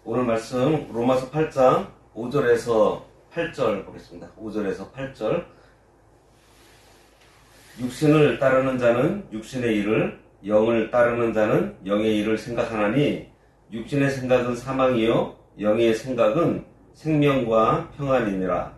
오늘 말씀 로마서 8장 5절에서 8절 보겠습니다. 5절에서 8절. 육신을 따르는 자는 육신의 일을, 영을 따르는 자는 영의 일을 생각하나니 육신의 생각은 사망이요 영의 생각은 생명과 평안이니라.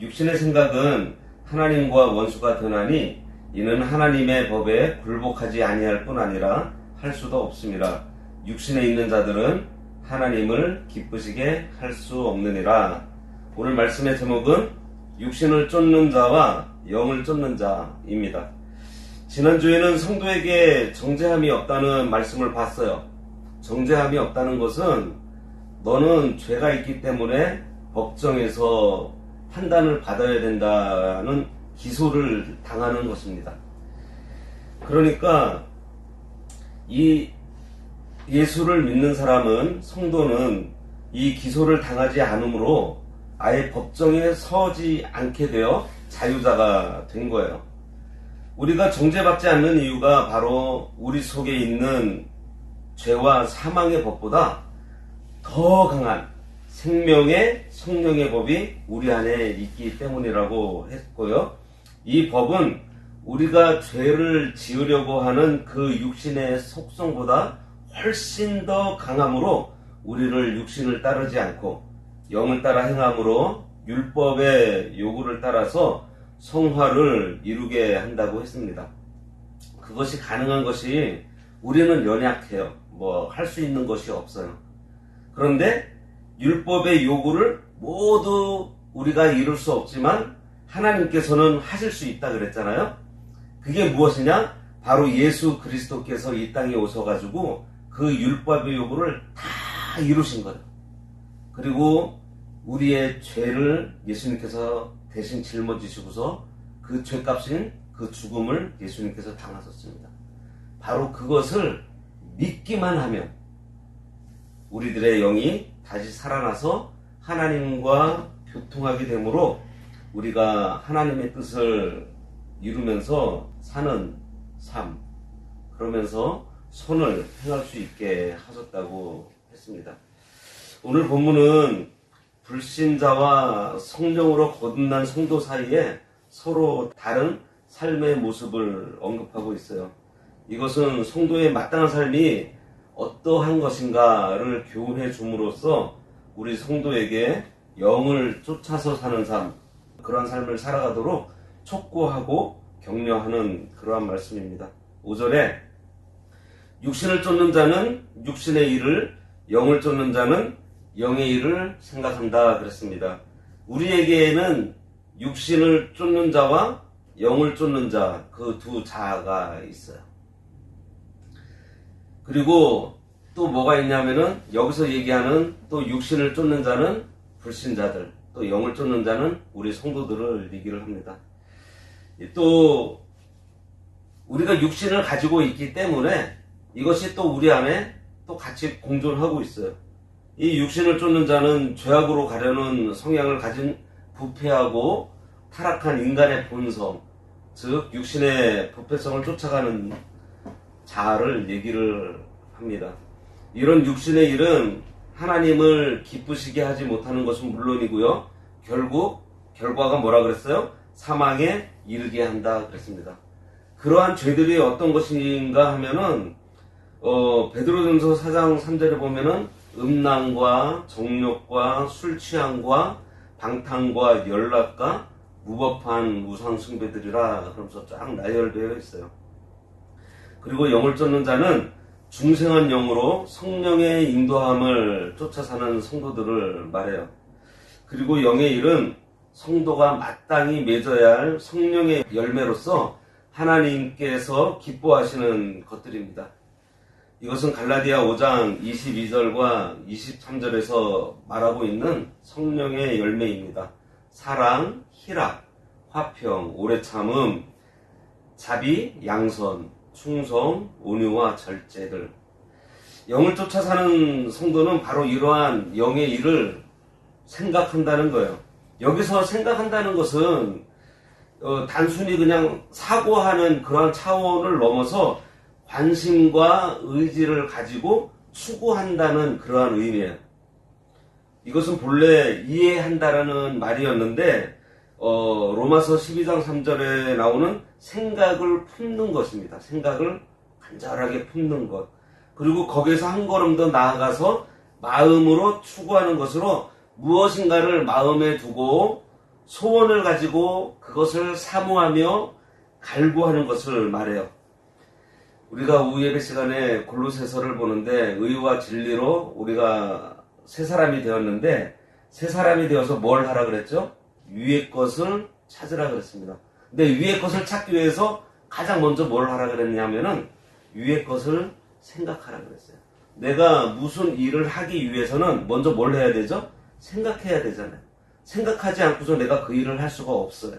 육신의 생각은 하나님과 원수가 되나니 이는 하나님의 법에 굴복하지 아니할 뿐 아니라 할 수도 없음이라. 육신에 있는 자들은 하나님을 기쁘시게 할 수 없느니라. 오늘 말씀의 제목은 육신을 쫓는 자와 영을 쫓는 자입니다. 지난주에는 성도에게 정죄함이 없다는 말씀을 봤어요. 정죄함이 없다는 것은 너는 죄가 있기 때문에 법정에서 판단을 받아야 된다는 기소를 당하는 것입니다. 그러니까 이 예수를 믿는 사람은, 성도는 이 기소를 당하지 않으므로 아예 법정에 서지 않게 되어 자유자가 된 거예요. 우리가 정죄받지 않는 이유가 바로 우리 속에 있는 죄와 사망의 법보다 더 강한 생명의 성령의 법이 우리 안에 있기 때문이라고 했고요. 이 법은 우리가 죄를 지으려고 하는 그 육신의 속성보다 훨씬 더 강함으로 우리를 육신을 따르지 않고 영을 따라 행함으로 율법의 요구를 따라서 성화를 이루게 한다고 했습니다. 그것이 가능한 것이 우리는 연약해요. 할 수 있는 것이 없어요. 그런데 율법의 요구를 모두 우리가 이룰 수 없지만 하나님께서는 하실 수 있다 그랬잖아요. 그게 무엇이냐? 바로 예수 그리스도께서 이 땅에 오셔가지고 그 율법의 요구를 다 이루신 거예요. 그리고 우리의 죄를 예수님께서 대신 짊어지시고서 그 죄값인 그 죽음을 예수님께서 당하셨습니다. 바로 그것을 믿기만 하면 우리들의 영이 다시 살아나서 하나님과 교통하게 되므로 우리가 하나님의 뜻을 이루면서 사는 삶, 그러면서 선을 행할 수 있게 하셨다고 했습니다. 오늘 본문은 불신자와 성령으로 거듭난 성도 사이에 서로 다른 삶의 모습을 언급하고 있어요. 이것은 성도의 마땅한 삶이 어떠한 것인가를 교훈해 줌으로써 우리 성도에게 영을 쫓아서 사는 삶, 그러한 삶을 살아가도록 촉구하고 격려하는 그러한 말씀입니다. 5절에 육신을 쫓는 자는 육신의 일을, 영을 쫓는 자는 영의 일을 생각한다 그랬습니다. 우리에게는 육신을 쫓는 자와 영을 쫓는 자, 그 두 자아가 있어요. 그리고 또 뭐가 있냐면은 여기서 얘기하는 또 육신을 쫓는 자는 불신자들, 또 영을 쫓는 자는 우리 성도들을 얘기를 합니다. 또 우리가 육신을 가지고 있기 때문에 이것이 또 우리 안에 또 같이 공존하고 있어요. 이 육신을 쫓는 자는 죄악으로 가려는 성향을 가진 부패하고 타락한 인간의 본성, 즉 육신의 부패성을 쫓아가는 자아를 얘기를 합니다. 이런 육신의 일은 하나님을 기쁘시게 하지 못하는 것은 물론이고요. 결국 결과가 뭐라 그랬어요? 사망에 이르게 한다 그랬습니다. 그러한 죄들이 어떤 것인가 하면은 베드로전서 4장 3절에 보면은 음란과 정욕과 술 취함과 방탕과 연락과 무법한 우상 숭배들이라 그러면서 쫙 나열되어 있어요. 그리고 영을 쫓는 자는 중생한 영으로 성령의 인도함을 쫓아 사는 성도들을 말해요. 그리고 영의 일은 성도가 마땅히 맺어야 할 성령의 열매로서 하나님께서 기뻐하시는 것들입니다. 이것은 갈라디아 5장 22절과 23절에서 말하고 있는 성령의 열매입니다. 사랑, 희락, 화평, 오래 참음, 자비, 양선, 충성, 온유와 절제들. 영을 쫓아 사는 성도는 바로 이러한 영의 일을 생각한다는 거예요. 여기서 생각한다는 것은 단순히 그냥 사고하는 그런 차원을 넘어서 관심과 의지를 가지고 추구한다는 그러한 의미예요. 이것은 본래 이해한다라는 말이었는데 로마서 12장 3절에 나오는 생각을 품는 것입니다. 생각을 간절하게 품는 것. 그리고 거기서 한 걸음 더 나아가서 마음으로 추구하는 것으로 무엇인가를 마음에 두고 소원을 가지고 그것을 사모하며 갈구하는 것을 말해요. 우리가 오후 예배 시간에 골로새서를 보는데 의와 진리로 우리가 새 사람이 되었는데 새 사람이 되어서 뭘 하라 그랬죠? 위의 것을 찾으라 그랬습니다. 근데 위의 것을 찾기 위해서 가장 먼저 뭘 하라 그랬냐면은 위의 것을 생각하라 그랬어요. 내가 무슨 일을 하기 위해서는 먼저 뭘 해야 되죠? 생각해야 되잖아요. 생각하지 않고서 내가 그 일을 할 수가 없어요.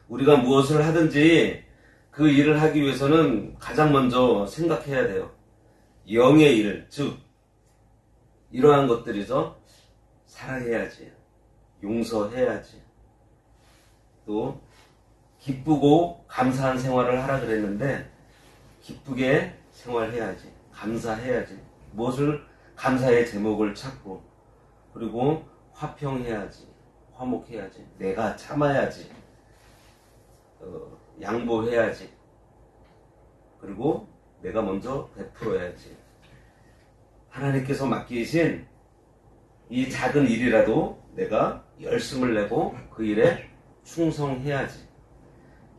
우리가 무엇을 하든지 그 일을 하기 위해서는 가장 먼저 생각해야 돼요. 영의 일, 즉 이러한 것들이죠. 사랑해야지, 용서해야지, 또 기쁘고 감사한 생활을 하라 그랬는데 기쁘게 생활해야지, 감사해야지, 무엇을 감사의 제목을 찾고, 그리고 화평해야지, 화목해야지, 내가 참아야지, 양보해야지, 그리고 내가 먼저 베풀어야지. 하나님께서 맡기신 이 작은 일이라도 내가 열심을 내고 그 일에 충성해야지.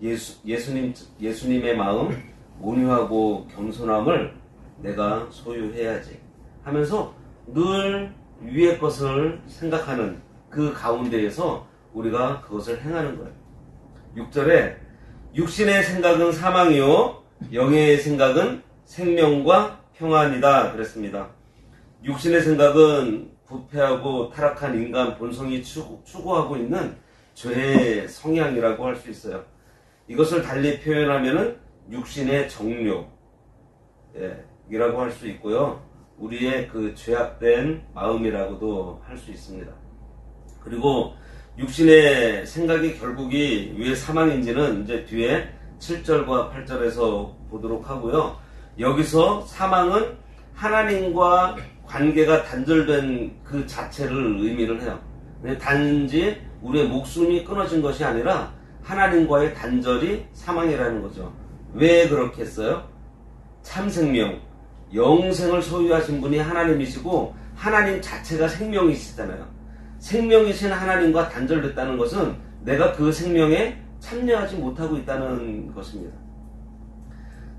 예수님의 마음, 온유하고 겸손함을 내가 소유해야지 하면서 늘 위의 것을 생각하는 그 가운데에서 우리가 그것을 행하는 거예요. 6절에 육신의 생각은 사망이요 영의 생각은 생명과 평안이다 그랬습니다. 육신의 생각은 부패하고 타락한 인간 본성이 추구하고 있는 죄의 성향이라고 할 수 있어요. 이것을 달리 표현하면은 육신의 정욕, 이라고 할 수 있고요. 우리의 그 죄악된 마음이라고도 할 수 있습니다. 그리고 육신의 생각이 결국이 왜 사망인지는 이제 뒤에 7절과 8절에서 보도록 하고요. 여기서 사망은 하나님과 관계가 단절된 그 자체를 의미를 해요. 단지 우리의 목숨이 끊어진 것이 아니라 하나님과의 단절이 사망이라는 거죠. 왜 그렇게 했어요? 참생명, 영생을 소유하신 분이 하나님이시고 하나님 자체가 생명이시잖아요. 생명이신 하나님과 단절됐다는 것은 내가 그 생명에 참여하지 못하고 있다는 것입니다.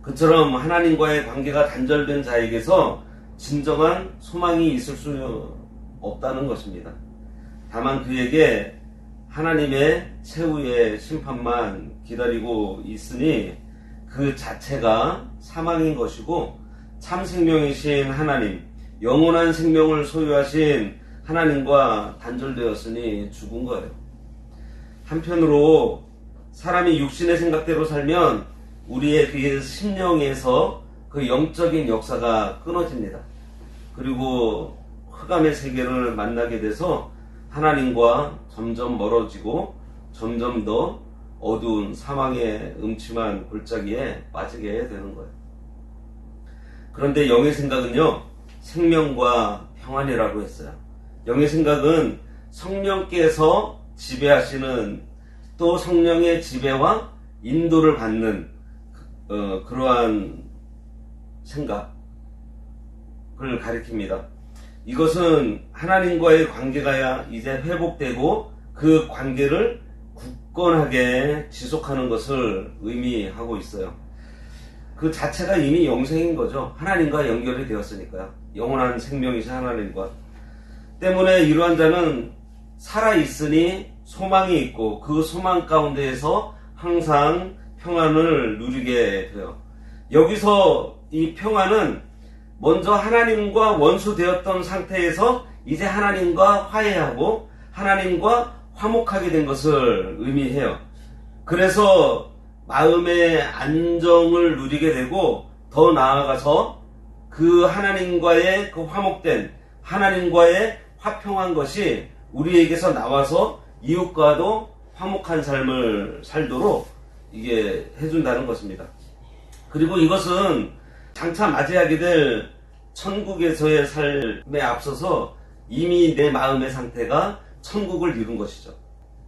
그처럼 하나님과의 관계가 단절된 자에게서 진정한 소망이 있을 수 없다는 것입니다. 다만 그에게 하나님의 최후의 심판만 기다리고 있으니 그 자체가 사망인 것이고, 참생명이신 하나님, 영원한 생명을 소유하신 하나님과 단절되었으니 죽은 거예요. 한편으로 사람이 육신의 생각대로 살면 우리의 그 심령에서 그 영적인 역사가 끊어집니다. 그리고 흑암의 세계를 만나게 돼서 하나님과 점점 멀어지고 점점 더 어두운 사망의 음침한 골짜기에 빠지게 되는 거예요. 그런데 영의 생각은요, 생명과 평안이라고 했어요. 영의 생각은 성령께서 지배하시는, 또 성령의 지배와 인도를 받는 그러한 생각을 가리킵니다. 이것은 하나님과의 관계가 이제 회복되고 그 관계를 굳건하게 지속하는 것을 의미하고 있어요. 그 자체가 이미 영생인 거죠. 하나님과 연결이 되었으니까요. 영원한 생명이신 하나님과. 때문에 이러한 자는 살아있으니 소망이 있고 그 소망 가운데에서 항상 평안을 누리게 돼요. 여기서 이 평안은 먼저 하나님과 원수되었던 상태에서 이제 하나님과 화해하고 하나님과 화목하게 된 것을 의미해요. 그래서 마음의 안정을 누리게 되고 더 나아가서 그 하나님과의 그 화목된, 하나님과의 화평한 것이 우리에게서 나와서 이웃과도 화목한 삶을 살도록 이게 해준다는 것입니다. 그리고 이것은 장차 맞이하게 될 천국에서의 삶에 앞서서 이미 내 마음의 상태가 천국을 이룬 것이죠.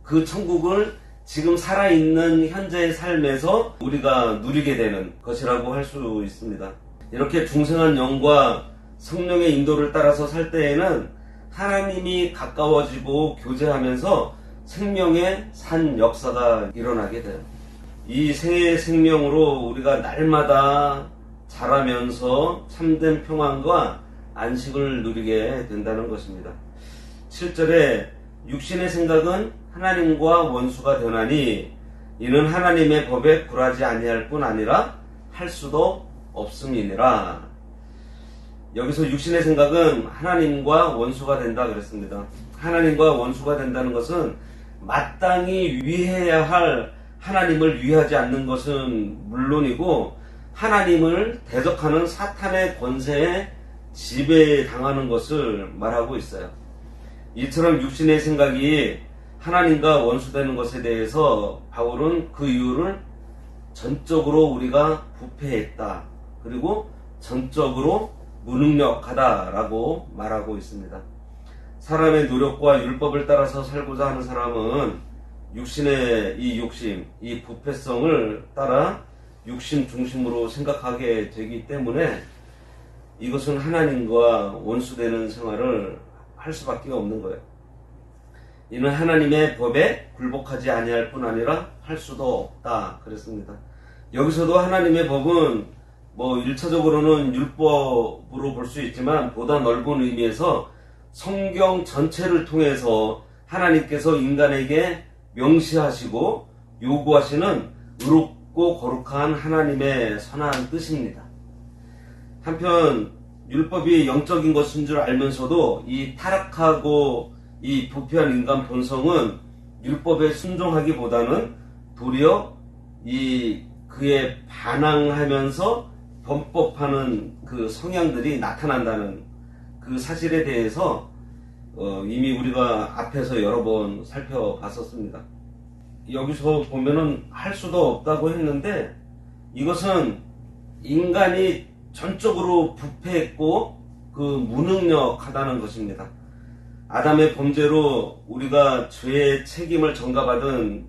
그 천국을 지금 살아있는 현재의 삶에서 우리가 누리게 되는 것이라고 할 수 있습니다. 이렇게 중생한 영과 성령의 인도를 따라서 살 때에는 하나님이 가까워지고 교제하면서 생명의 산 역사가 일어나게 돼요. 이 새의 생명으로 우리가 날마다 자라면서 참된 평안과 안식을 누리게 된다는 것입니다. 7절에 육신의 생각은 하나님과 원수가 되나니 이는 하나님의 법에 굴하지 아니할 뿐 아니라 할 수도 없음이니라. 여기서 육신의 생각은 하나님과 원수가 된다 그랬습니다. 하나님과 원수가 된다는 것은 마땅히 위해야 할 하나님을 위하지 않는 것은 물론이고 하나님을 대적하는 사탄의 권세에 지배당하는 것을 말하고 있어요. 이처럼 육신의 생각이 하나님과 원수되는 것에 대해서 바울은 그 이유를 전적으로 우리가 부패했다. 그리고 전적으로 무능력하다라고 말하고 있습니다. 사람의 노력과 율법을 따라서 살고자 하는 사람은 육신의 이 욕심, 이 부패성을 따라 육신 중심으로 생각하게 되기 때문에 이것은 하나님과 원수되는 생활을 할 수밖에 없는 거예요. 이는 하나님의 법에 굴복하지 아니할 뿐 아니라 할 수도 없다 그랬습니다. 여기서도 하나님의 법은 1차적으로는 율법으로 볼 수 있지만 보다 넓은 의미에서 성경 전체를 통해서 하나님께서 인간에게 명시하시고 요구하시는 의롭고 거룩한 하나님의 선한 뜻입니다. 한편 율법이 영적인 것인 줄 알면서도 이 타락하고 이 부패한 인간 본성은 율법에 순종하기보다는 도리어 그에 반항하면서 범법하는 그 성향들이 나타난다는 그 사실에 대해서 이미 우리가 앞에서 여러 번 살펴봤었습니다. 여기서 보면은 할 수도 없다고 했는데 이것은 인간이 전적으로 부패했고 그 무능력하다는 것입니다. 아담의 범죄로 우리가 죄의 책임을 전가받은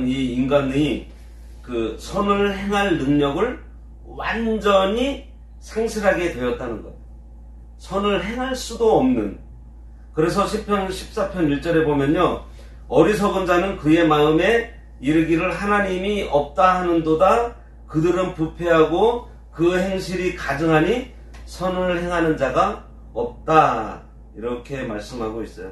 이 인간의 그 선을 행할 능력을 완전히 상실하게 되었다는 것. 선을 행할 수도 없는. 그래서 시편 14편 1절에 보면요. 어리석은 자는 그의 마음에 이르기를 하나님이 없다 하는도다. 그들은 부패하고 그 행실이 가증하니 선을 행하는 자가 없다. 이렇게 말씀하고 있어요.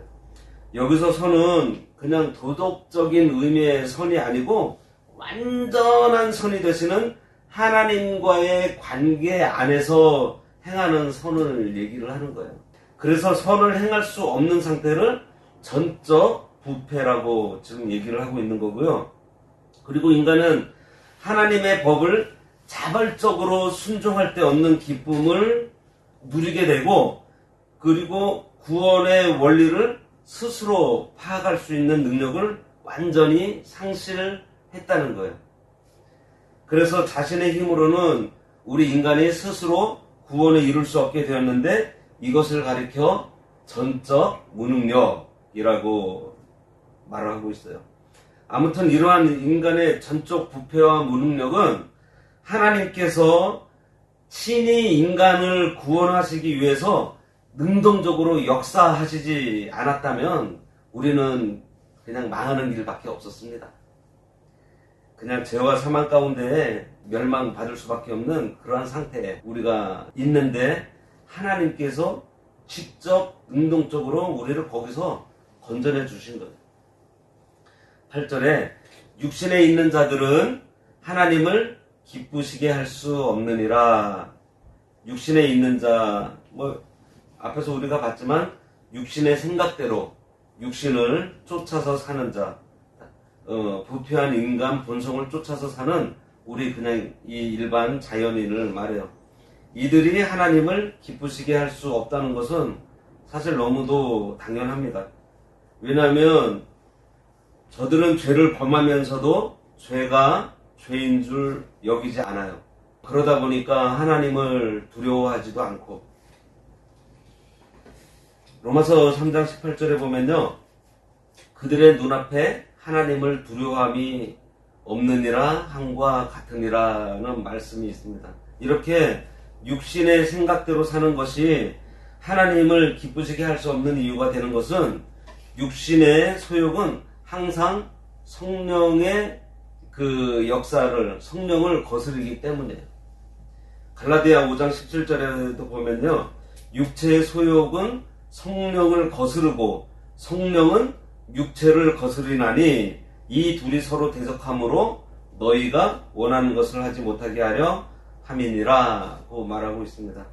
여기서 선은 그냥 도덕적인 의미의 선이 아니고 완전한 선이 되시는 하나님과의 관계 안에서 행하는 선을 얘기를 하는 거예요. 그래서 선을 행할 수 없는 상태를 전적 부패라고 지금 얘기를 하고 있는 거고요. 그리고 인간은 하나님의 법을 자발적으로 순종할 때 얻는 기쁨을 누리게 되고 그리고 구원의 원리를 스스로 파악할 수 있는 능력을 완전히 상실했다는 거예요. 그래서 자신의 힘으로는 우리 인간이 스스로 구원을 이룰 수 없게 되었는데 이것을 가리켜 전적 무능력이라고 말을 하고 있어요. 아무튼 이러한 인간의 전적 부패와 무능력은 하나님께서 친히 인간을 구원하시기 위해서 능동적으로 역사하시지 않았다면 우리는 그냥 망하는 길밖에 없었습니다. 그냥 죄와 사망 가운데 멸망받을 수밖에 없는 그러한 상태에 우리가 있는데 하나님께서 직접 능동적으로 우리를 거기서 건져내 주신 거예요. 8절에 육신에 있는 자들은 하나님을 기쁘시게 할 수 없느니라. 육신에 있는 자, 앞에서 우리가 봤지만 육신의 생각대로 육신을 쫓아서 사는 자, 부패한 인간 본성을 쫓아서 사는 우리 그냥 이 일반 자연인을 말해요. 이들이 하나님을 기쁘시게 할 수 없다는 것은 사실 너무도 당연합니다. 왜냐하면 저들은 죄를 범하면서도 죄가 죄인 줄 여기지 않아요. 그러다 보니까 하나님을 두려워하지도 않고 로마서 3장 18절에 보면요. 그들의 눈앞에 하나님을 두려워함이 없느니라 함과 같으니라는 말씀이 있습니다. 이렇게 육신의 생각대로 사는 것이 하나님을 기쁘시게 할 수 없는 이유가 되는 것은 육신의 소욕은 항상 성령의 그 역사를, 성령을 거스르기 때문이에요. 갈라디아 5장 17절에도 보면요. 육체의 소욕은 성령을 거스르고 성령은 육체를 거스리나니 이 둘이 서로 대적하므로 너희가 원하는 것을 하지 못하게 하려 함이니라고 말하고 있습니다.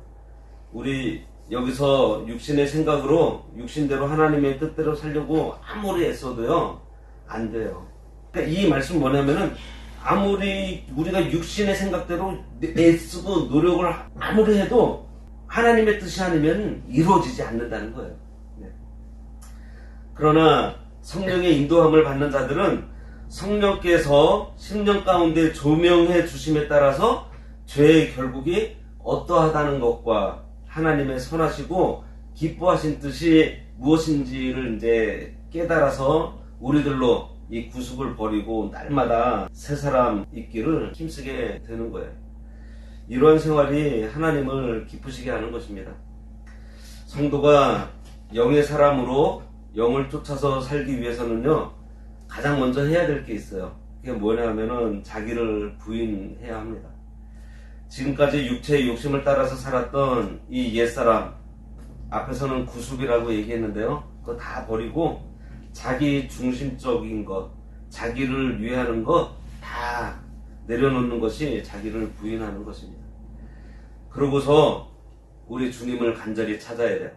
우리 여기서 육신의 생각으로 육신대로 하나님의 뜻대로 살려고 아무리 애써도요 안 돼요. 그러니까 이 말씀 뭐냐면은 아무리 우리가 육신의 생각대로 애쓰고 노력을 아무리 해도 하나님의 뜻이 아니면 이루어지지 않는다는 거예요. 네. 그러나 성령의 인도함을 받는 자들은 성령께서 심령 가운데 조명해 주심에 따라서 죄의 결국이 어떠하다는 것과 하나님의 선하시고 기뻐하신 뜻이 무엇인지를 이제 깨달아서 우리들로 이 구습을 버리고 날마다 새 사람 있기를 힘쓰게 되는 거예요. 이러한 생활이 하나님을 기쁘시게 하는 것입니다. 성도가 영의 사람으로 영을 쫓아서 살기 위해서는요, 가장 먼저 해야 될 게 있어요. 그게 뭐냐면은 자기를 부인해야 합니다. 지금까지 육체의 욕심을 따라서 살았던 이 옛사람, 앞에서는 구습이라고 얘기했는데요. 그거 다 버리고 자기 중심적인 것, 자기를 위하는 것 다 내려놓는 것이 자기를 부인하는 것입니다. 그러고서 우리 주님을 간절히 찾아야 돼요.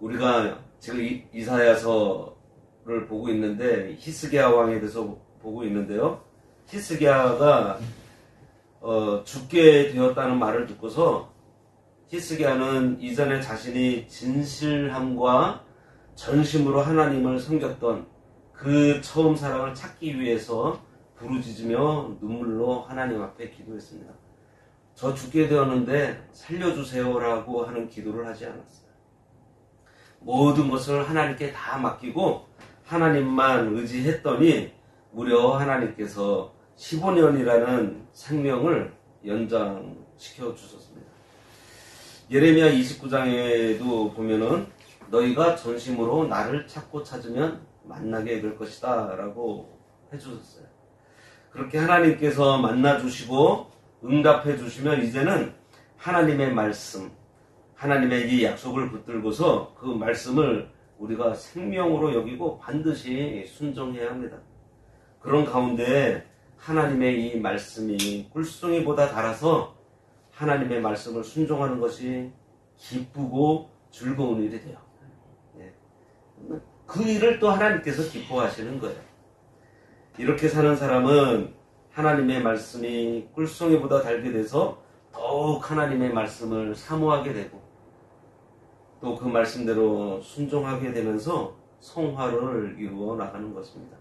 우리가 지금 이사야서를 보고 있는데 히스기야 왕에 대해서 보고 있는데요. 히스기야가 죽게 되었다는 말을 듣고서 히스기야는 이전에 자신이 진실함과 전심으로 하나님을 섬겼던 그 처음 사랑을 찾기 위해서 부르짖으며 눈물로 하나님 앞에 기도했습니다. 저 죽게 되었는데 살려주세요라고 하는 기도를 하지 않았어요. 모든 것을 하나님께 다 맡기고 하나님만 의지했더니 무려 하나님께서 15년이라는 생명을 연장시켜 주셨습니다. 예레미야 29장에도 보면은 너희가 전심으로 나를 찾고 찾으면 만나게 될 것이다 라고 해주셨어요. 그렇게 하나님께서 만나주시고 응답해 주시면 이제는 하나님의 말씀, 하나님의 이 약속을 붙들고서 그 말씀을 우리가 생명으로 여기고 반드시 순종해야 합니다. 그런 가운데 하나님의 이 말씀이 꿀송이보다 달아서 하나님의 말씀을 순종하는 것이 기쁘고 즐거운 일이 돼요. 그 일을 또 하나님께서 기뻐하시는 거예요. 이렇게 사는 사람은 하나님의 말씀이 꿀송이보다 달게 돼서 더욱 하나님의 말씀을 사모하게 되고 또 그 말씀대로 순종하게 되면서 성화를 이루어 나가는 것입니다.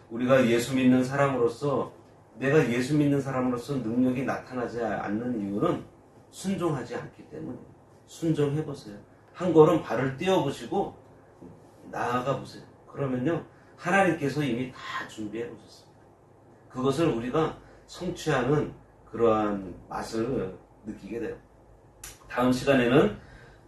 우리가 예수 믿는 사람으로서 내가 예수 믿는 사람으로서 능력이 나타나지 않는 이유는 순종하지 않기 때문이에요. 순종해보세요. 한 걸음 발을 띄워보시고 나아가 보세요. 그러면요 하나님께서 이미 다 준비해 보셨습니다. 그것을 우리가 성취하는 그러한 맛을 느끼게 돼요. 다음 시간에는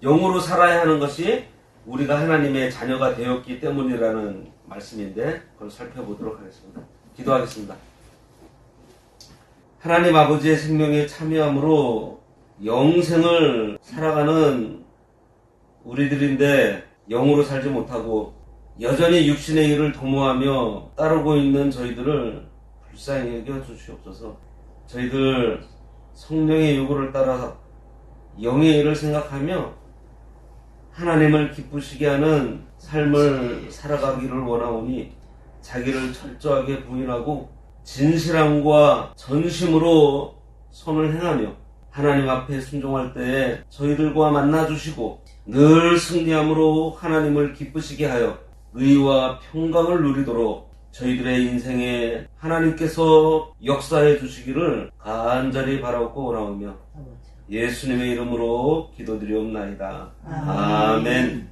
영으로 살아야 하는 것이 우리가 하나님의 자녀가 되었기 때문이라는 말씀인데 그걸 살펴보도록 하겠습니다. 기도하겠습니다. 하나님 아버지의 생명에 참여함으로 영생을 살아가는 우리들인데 영으로 살지 못하고 여전히 육신의 일을 도모하며 따르고 있는 저희들을 불쌍히 여겨 주시옵소서. 저희들 성령의 요구를 따라 영의 일을 생각하며 하나님을 기쁘시게 하는 삶을 살아가기를 원하오니 자기를 철저하게 부인하고 진실함과 전심으로 선을 행하며 하나님 앞에 순종할 때에 저희들과 만나주시고 늘 승리함으로 하나님을 기쁘시게 하여 의와 평강을 누리도록 저희들의 인생에 하나님께서 역사해 주시기를 간절히 바라고 원하오며 예수님의 이름으로 기도드리옵나이다. 아멘.